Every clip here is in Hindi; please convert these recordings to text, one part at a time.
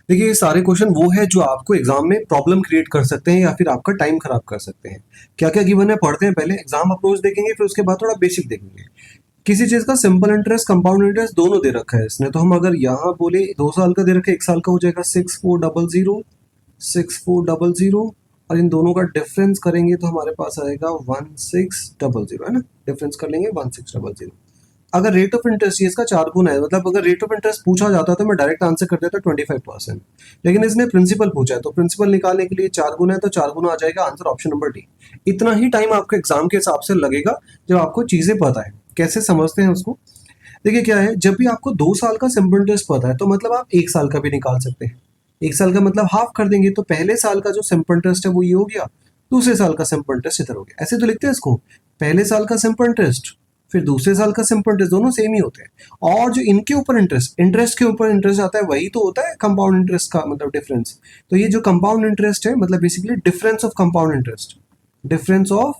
देखिए ये सारे क्वेश्चन वो है जो आपको एग्जाम में प्रॉब्लम क्रिएट कर सकते हैं या फिर आपका टाइम खराब कर सकते हैं। क्या क्या गिवन है पढ़ते हैं, पहले एग्जाम अप्रोच देखेंगे, फिर उसके बाद थोड़ा बेसिक देखेंगे। किसी चीज का सिंपल इंटरेस्ट कंपाउंड इंटरेस्ट दोनों दे रखा है इसने, तो हम अगर यहाँ बोले 2 साल का दे रखा है, 1 साल का हो जाएगा 6400 और इन दोनों का डिफरेंस करेंगे तो हमारे पास आएगा 1600, है ना। डिफरेंस कर लेंगे 1600। अगर रेट ऑफ इंटरेस्ट ये इसका 4 गुना है, मतलब अगर रेट ऑफ इंटरेस्ट पूछा जाता तो मैं डायरेक्ट आंसर कर देता 25%, लेकिन इसने प्रिंसिपल पूछा है तो प्रिंसिपल निकालने के लिए 4 गुना है तो 4 गुना आ जाएगा आंसर ऑप्शन नंबर डी। इतना ही टाइम आपको एग्जाम के हिसाब से लगेगा जब आपको चीजें पता है। कैसे समझते हैं उसको, देखिए क्या है, जब भी आपको 2 साल का सिंपल इंटरेस्ट पता है तो मतलब आप 1 साल का भी निकाल सकते हैं। 1 साल का मतलब हाफ कर देंगे, तो पहले साल का जो सिंपल इंटरेस्ट है वो ये हो गया, दूसरे साल का सिंपल इंटरेस्ट इधर हो गया। ऐसे तो लिखते हैं इसको, पहले साल का सिंपल इंटरेस्ट फिर दूसरे साल का सिंपल इंटरेस्ट, दोनों सेम ही होते हैं। और जो इनके ऊपर इंटरेस्ट के ऊपर इंटरेस्ट आता है वही तो होता है कंपाउंड इंटरेस्ट का मतलब डिफरेंस। तो ये जो कंपाउंड इंटरेस्ट है मतलब basically difference of compound interest, difference of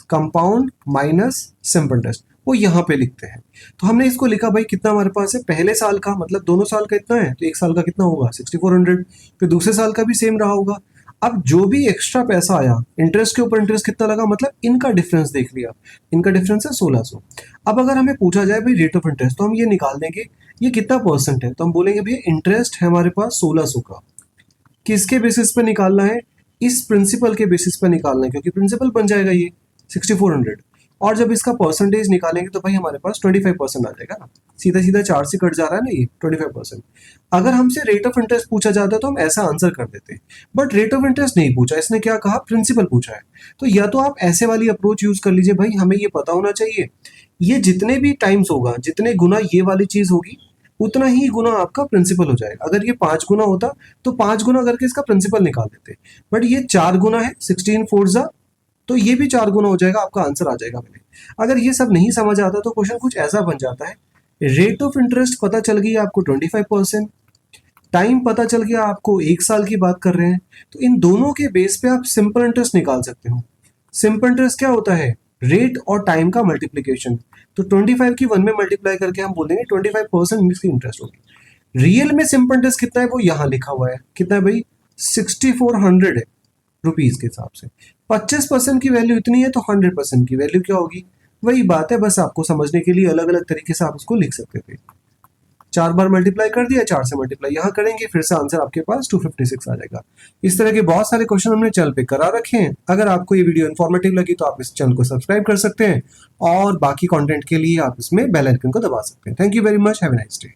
compound minus simple interest, वो यहाँ पे लिखते हैं। तो हमने इसको लिखा भाई कितना हमारे पास है, पहले साल का मतलब दोनों साल का इतना है तो 1 साल का कितना होगा 6400, फिर दूसरे साल का भी सेम रहा होगा। अब जो भी एक्स्ट्रा पैसा आया इंटरेस्ट के ऊपर इंटरेस्ट कितना लगा, मतलब इनका डिफरेंस देख लिया, इनका डिफरेंस है 1600। अब अगर हमें पूछा जाए भाई रेट ऑफ इंटरेस्ट, तो हम ये निकाल देंगे ये कितना परसेंट है, तो हम बोलेंगे भैया इंटरेस्ट है हमारे पास 1600 का। किसके बेसिस पे निकालना है, इस प्रिंसिपल के बेसिस पे निकालना है, क्योंकि प्रिंसिपल बन जाएगा ये 6400। और जब इसका परसेंटेज निकालेंगे तो भाई हमारे पास 25% आ जाएगा ना, सीधा सीधा 4 से कट जा रहा है ना ये 25%। अगर हमसे रेट ऑफ इंटरेस्ट पूछा जाता तो हम ऐसा आंसर कर देते, बट रेट ऑफ इंटरेस्ट नहीं पूछा, इसने क्या कहा प्रिंसिपल पूछा है। तो या तो आप ऐसे वाली अप्रोच यूज कर लीजिए, भाई हमें ये पता होना चाहिए ये जितने भी टाइम्स होगा, जितने गुना ये वाली चीज होगी उतना ही गुना आपका प्रिंसिपल हो जाएगा। अगर ये 5 गुना होता तो 5 गुना करके इसका प्रिंसिपल निकाल देते, बट ये 4 गुना है, 16 4 तो ये भी 4 गुना हो जाएगा, आपका आंसर आ जाएगा मैंने। अगर ये सब नहीं समझ आता तो क्वेश्चन कुछ ऐसा बन जाता है, रेट ऑफ इंटरेस्ट पता चल गई आपको 25%, टाइम पता चल गया आपको 1 साल की बात कर रहे हैं, तो इन दोनों के बेस पे आप सिंपल इंटरेस्ट निकाल सकते हो। सिंपल इंटरेस्ट क्या होता है, रेट और टाइम का मल्टीप्लीकेशन। तो 25 की 1 में मल्टीप्लाई करके हम बोल देंगे 25% इसकी इंटरेस्ट होगी। रियल में सिंपल इंटरेस्ट कितना है वो यहाँ लिखा हुआ है, कितना है भाई 6400 है रुपीज के हिसाब से। 25% की वैल्यू इतनी है तो 100% की वैल्यू क्या होगी, वही बात है, बस आपको समझने के लिए अलग अलग तरीके से आप उसको लिख सकते थे। 4 बार मल्टीप्लाई कर दिया, 4 से मल्टीप्लाई यहाँ करेंगे, फिर से आंसर आपके पास 256 आ जाएगा। इस तरह के बहुत सारे क्वेश्चन हमने चैनल पे करा रखे हैं। अगर आपको ये वीडियो इन्फॉर्मेटिव लगी तो आप इस चैनल को सब्सक्राइब कर सकते हैं और बाकी कंटेंट के लिए आप इसमें बेल आइकन को दबा सकते हैं। Thank you very much, have a nice day.